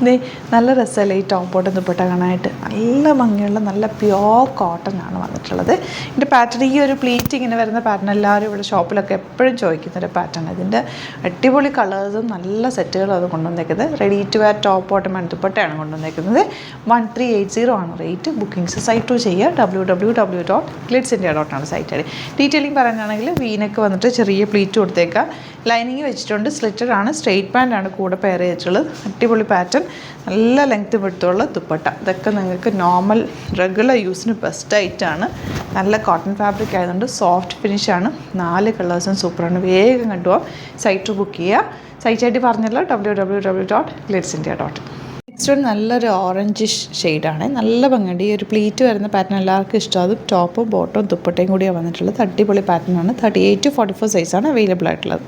ഇത് നല്ല രസമല്ലേ ഈ ടോപ്പ് ബോട്ടം ദുപ്പട്ട കാണാനായിട്ട്. നല്ല ഭംഗിയുള്ള നല്ല പ്യോർ കോട്ടൺ ആണ് വന്നിട്ടുള്ളത്. ഇതിൻ്റെ പാറ്റേൺ ഈ ഒരു പ്ലീറ്റ് ഇങ്ങനെ വരുന്ന പാറ്റേൺ എല്ലാവരും ഇവിടെ ഷോപ്പിലൊക്കെ എപ്പോഴും ചോദിക്കുന്നൊരു പാറ്റേൺ. ഇതിൻ്റെ അടിപൊളി കളേഴ്സും നല്ല സെറ്റുകളും അത് കൊണ്ടുവന്നേക്കുന്നത്. Ready to wear top bottom and ദുപ്പട്ടയാണ് കൊണ്ടുവന്നേക്കുന്നത്. 1380 ആണ് റേറ്റ്. ബുക്കിംഗ്സ് സൈറ്റ് ടു ചെയ്യുക www.glitzindia.com ആണ് സൈറ്റ് ഐ ഡി. ഡീറ്റെയിലിംഗ് പറയാനാണെങ്കിൽ വീനൊക്കെ വന്നിട്ട് ചെറിയ പ്ലീറ്റ് കൊടുത്തേക്കുക. ലൈനിങ് വെച്ചിട്ടുണ്ട്. സ്ലിറ്റഡ് ആണ്. സ്ട്രെയിറ്റ് പാൻ്റ് ആണ് കൂടെ പെയർ ചെയ്തിട്ടുള്ളത്. അടിപൊളി പാറ്റേൺ, നല്ല ലെങ്ത് വിടുത്തുള്ള ദുപ്പട്ട. ഇതൊക്കെ നിങ്ങൾക്ക് നോർമൽ റെഗുലർ യൂസിന് ബെസ്റ്റ് ആയിട്ടാണ്. നല്ല കോട്ടൺ ഫാബ്രിക് ആയതുകൊണ്ട് സോഫ്റ്റ് ഫിനിഷാണ്. 4 കളേഴ്സും സൂപ്പറാണ്. വേഗം കണ്ടുപോകാം. സൈറ്റ് ബുക്ക് ചെയ്യുക. സൈറ്റ് ആയിട്ട് പറഞ്ഞല്ലോ www.glitzindia.com. നെക്സ്റ്റ് വൺ നല്ലൊരു ഓറഞ്ചിഷ് ഷെയ്ഡാണ്. നല്ല ഭംഗിയുണ്ട്. ഈ ഒരു പ്ലീറ്റ് വരുന്ന പാറ്റേൺ എല്ലാവർക്കും ഇഷ്ടം. അതും ടോപ്പും ബോട്ടവും ദുപ്പട്ടയും കൂടിയാണ് വന്നിട്ടുള്ളത്. അടിപൊളി പാറ്റേൺ ആണ്. 38 to 44 സൈസാണ് അവൈലബിൾ ആയിട്ടുള്ളത്.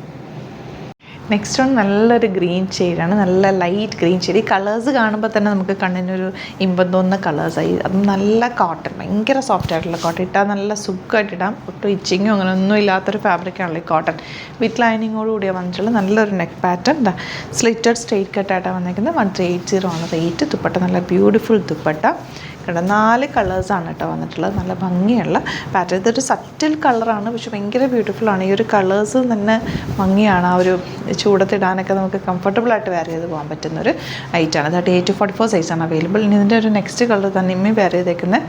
നെക്സ്റ്റ് വൺ നല്ലൊരു ഗ്രീൻ ഷെയ്ഡാണ്. നല്ല ലൈറ്റ് ഗ്രീൻ ഷെയ്ഡ്. ഈ കളേഴ്സ് കാണുമ്പോൾ തന്നെ നമുക്ക് കണ്ണിനൊരു ഇമ്പം തോന്നുന്ന കളേഴ്സായി. അതും നല്ല കോട്ടൺ, ഭയങ്കര സോഫ്റ്റ് ആയിട്ടുള്ള കോട്ടൺ. ഇട്ടാൽ നല്ല സുഖമായിട്ട് ഇടാം. ഒട്ടും ഇച്ചിങ്ങോ അങ്ങനെ ഒന്നും ഇല്ലാത്തൊരു ഫാബ്രിക്കാണല്ലോ ഈ കോട്ടൺ. വിത്ത് ലൈനിങ്ങോട് കൂടിയാണ് വന്നിട്ടുള്ള നല്ലൊരു നെക്ക് പാറ്റേൺ. സ്ലിറ്റഡ് സ്ട്രെയിറ്റ് കട്ടായിട്ടാണ് വന്നിരിക്കുന്നത്. 1380 ആണ് റേറ്റ്. ദുപ്പട്ട നല്ല ബ്യൂട്ടിഫുൾ ദുപ്പട്ട. ഇവിടെ 4 കളേഴ്സാണ് കേട്ടോ വന്നിട്ടുള്ളത്. നല്ല ഭംഗിയുള്ള പാറ്റേൺ. ഇതൊരു സറ്റിൽ കളറാണ്, പക്ഷെ ഭയങ്കര ബ്യൂട്ടിഫുള്ളാണ്. ഈ ഒരു കളേഴ്സ് തന്നെ ഭംഗിയാണ്. ആ ഒരു ചൂടത്തിടാനൊക്കെ നമുക്ക് കംഫർട്ടബിളായിട്ട് വെയർ ചെയ്ത് പോകാൻ പറ്റുന്നൊരു ഐറ്റാണ്. 38 to 44 സൈസാണ് അവൈലബിൾ. ഇനി ഇതിൻ്റെ ഒരു നെക്സ്റ്റ് കളർ തന്നെ ഇമ്മയും വെയർ ചെയ്തേക്കുന്ന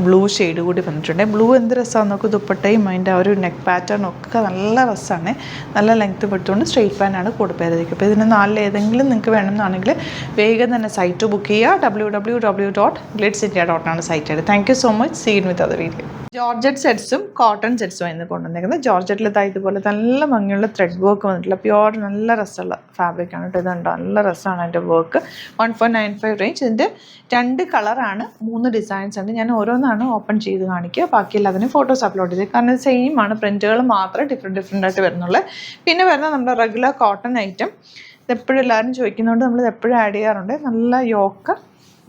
ബ്ലൂ ഷെയ്ഡ് കൂടി വന്നിട്ടുണ്ട്. ബ്ലൂ എന്ത് രസമാണ് നോക്ക്. ദുപ്പട്ടയും അതിൻ്റെ ആ ഒരു നെക്ക് പാറ്റേണും ഒക്കെ നല്ല രസമാണ്. നല്ല ലെങ്ത്ത് വിട്ടുകൊണ്ട് സ്ട്രെയിറ്റ് പാൻ്റാണ് കൂടെ പെയർ ചെയ്തേക്കുക. അപ്പോൾ ഇതിന് 4 ഏതെങ്കിലും നിങ്ങൾക്ക് വേണമെന്നാണെങ്കിൽ വേഗം തന്നെ സൈറ്റ് ബുക്ക് ചെയ്യുക. www.glitzindia.com ആണ് site ID. Thank you so much. See you with other video. Georgette സെറ്റ്സും കോട്ടൺ സെറ്റ്സും ആയിരുന്നു കൊണ്ടുവന്നേക്കുന്നത്. ജോർജറ്റിൽ ഇതുപോലെ നല്ല ഭംഗിയുള്ള ത്രെഡ് വർക്ക് വന്നിട്ടുള്ള പ്യോർ നല്ല രസമുള്ള ഫാബ്രിക്കാണ് കേട്ടോ. ഇതുണ്ടോ നല്ല രസമാണ് അതിൻ്റെ വർക്ക്. 1495 റേഞ്ച്. ഇതിൻ്റെ 2 കളറാണ്, 3 ഡിസൈൻസ് ഉണ്ട്. ഞാൻ ഓരോന്നാണ് ഓപ്പൺ ചെയ്ത് കാണിക്കുക. ബാക്കിയെല്ലാം അതിന് ഫോട്ടോസ് അപ്ലോഡ് ചെയ്ത്, കാരണം സെയിം ആണ്, പ്രിൻറ്റുകൾ മാത്രമേ ഡിഫറെൻ്റ് ആയിട്ട് വരുന്നുള്ളൂ. പിന്നെ വരുന്നത് നമ്മുടെ റെഗുലർ കോട്ടൺ ഐറ്റം. ഇതെപ്പോഴും എല്ലാവരും ചോദിക്കുന്നതുകൊണ്ട് നമ്മളിത് എപ്പോഴും ആഡ് ചെയ്യാറുണ്ട്. നല്ല യോക്ക്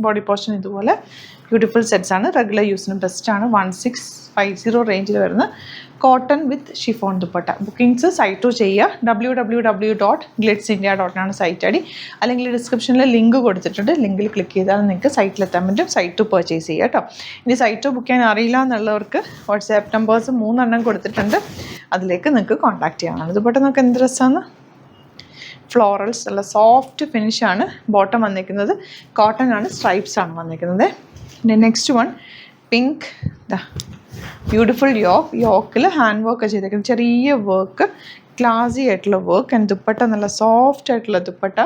ബോഡി പോർഷൻ ഇതുപോലെ ബ്യൂട്ടിഫുൾ സെറ്റ്സ് ആണ്. റെഗുലർ യൂസിന് ബെസ്റ്റാണ്. 1650 റേഞ്ചിൽ വരുന്ന cotton with chiffon dupatta. Bookings site to ചെയ്യുക. www.glitzindia.com ആണ് സൈറ്റ് ഐ ഡി. അല്ലെങ്കിൽ ഡിസ്ക്രിപ്ഷനിൽ ലിങ്ക് കൊടുത്തിട്ടുണ്ട്. ലിങ്കിൽ ക്ലിക്ക് ചെയ്താൽ നിങ്ങൾക്ക് സൈറ്റിലെത്താൻ പറ്റും. സൈറ്റ് ടു പർച്ചേസ് ചെയ്യുക കേട്ടോ. ഇനി സൈറ്റ് ടു ബുക്ക് ചെയ്യാൻ അറിയില്ല എന്നുള്ളവർക്ക് വാട്സാപ്പ് നമ്പേഴ്സ് 3 എണ്ണം കൊടുത്തിട്ടുണ്ട്. അതിലേക്ക് നിങ്ങൾക്ക് കോൺടാക്ട് ചെയ്യാവുന്നതാണ്. ദുപ്പട്ട നമുക്ക് എന്ത് രസമാണ്. ഫ്ലോറൽസ് നല്ല സോഫ്റ്റ് ഫിനിഷാണ്. ബോട്ടം വന്നിരിക്കുന്നത് കോട്ടൺ ആണ്. സ്ട്രൈപ്സ് ആണ് വന്നിരിക്കുന്നത്. പിന്നെ നെക്സ്റ്റ് വൺ പിങ്ക്. ബ്യൂട്ടിഫുൾ യോക്കിൽ ഹാൻഡ് വർക്ക് ചെയ്തേക്കുന്നത്. ചെറിയ വർക്ക്, ക്ലാസി ആയിട്ടുള്ള വർക്ക്. ആൻഡ് ദുപ്പട്ട നല്ല സോഫ്റ്റ് ആയിട്ടുള്ള ദുപ്പട്ട.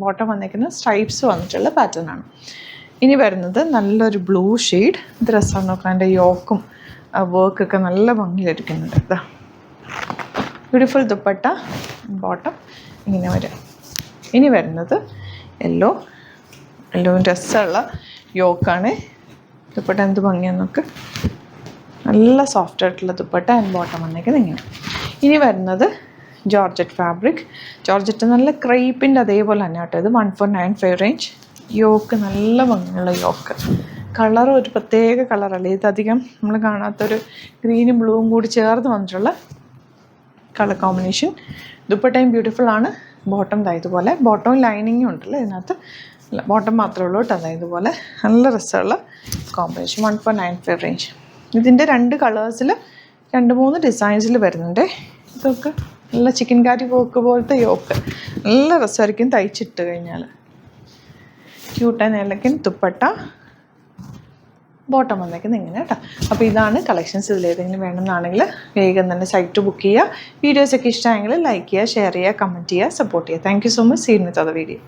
ബോട്ടം വന്നിരിക്കുന്നത് സ്ട്രൈപ്സ് വന്നിട്ടുള്ള പാറ്റേൺ ആണ്. ഇനി വരുന്നത് നല്ലൊരു ബ്ലൂ ഷെയ്ഡ്. ഇത് രസമാണ് നോക്കാം. അതിൻ്റെ യോക്കും വർക്കൊക്കെ നല്ല ഭംഗിയിലിരിക്കുന്നുണ്ട്. ഇതാ ബ്യൂട്ടിഫുൾ ദുപ്പട്ട. ബോട്ടം ഇങ്ങനെ വരും. ഇനി വരുന്നത് യെല്ലോ രസമുള്ള യോക്കാണ്. ദുപ്പട്ട എന്ത് ഭംഗിയാണ് നോക്ക്. നല്ല സോഫ്റ്റ് ആയിട്ടുള്ള ദുപ്പട്ട. ആൻഡ് ബോട്ടം വന്നേക്കുന്നത് ഇങ്ങനെ. ഇനി വരുന്നത് ജോർജറ്റ് ഫാബ്രിക്. ജോർജറ്റ് നല്ല ക്രൈപ്പിൻ്റെ അതേപോലെ തന്നെ കേട്ടോ. ഇത് 1495 റേഞ്ച്. യോക്ക് നല്ല ഭംഗിയുള്ള യോക്ക്. കളർ ഒരു പ്രത്യേക കളറല്ലേ. ഇതധികം നമ്മൾ കാണാത്തൊരു ഗ്രീനും ബ്ലൂവും കൂടി ചേർന്ന് വന്നിട്ടുള്ള കളർ കോമ്പിനേഷൻ. ദുപ്പട്ടയും ബ്യൂട്ടിഫുൾ ആണ്. ബോട്ടം ഇതുപോലെ. ബോട്ടവും ലൈനിങ്ങും ഉണ്ടല്ലോ ഇതിനകത്ത്. ബോട്ടം മാത്രമേ ഉള്ളൂ കേട്ടോ. ഇതുപോലെ നല്ല രസമുള്ള കോമ്പിനേഷൻ. 1495 റേഞ്ച്. ഇതിൻ്റെ 2 കളേഴ്സിൽ 2-3 ഡിസൈൻസിൽ വരുന്നുണ്ട്. ഇതൊക്കെ നല്ല ചിക്കൻ കാരി വർക്ക് പോലത്തെ യോക്ക്. നല്ല രസമായിരിക്കും തയ്ച്ചിട്ട് കഴിഞ്ഞാൽ. Cute and elegant dupatta. Bottom വന്നേക്കുന്നത് ഇങ്ങനെ കേട്ടോ. അപ്പോൾ ഇതാണ് കളക്ഷൻസ്. ഇതിലേതെങ്കിലും വേണമെന്നാണെങ്കിൽ വേഗം തന്നെ സൈറ്റ് ബുക്ക് ചെയ്യുക. വീഡിയോസൊക്കെ ഇഷ്ടമായെങ്കിൽ ലൈക്ക് ചെയ്യുക, ഷെയർ ചെയ്യുക, കമൻറ്റ് ചെയ്യുക, സപ്പോർട്ട് ചെയ്യുക. Thank you so much. See you with other video.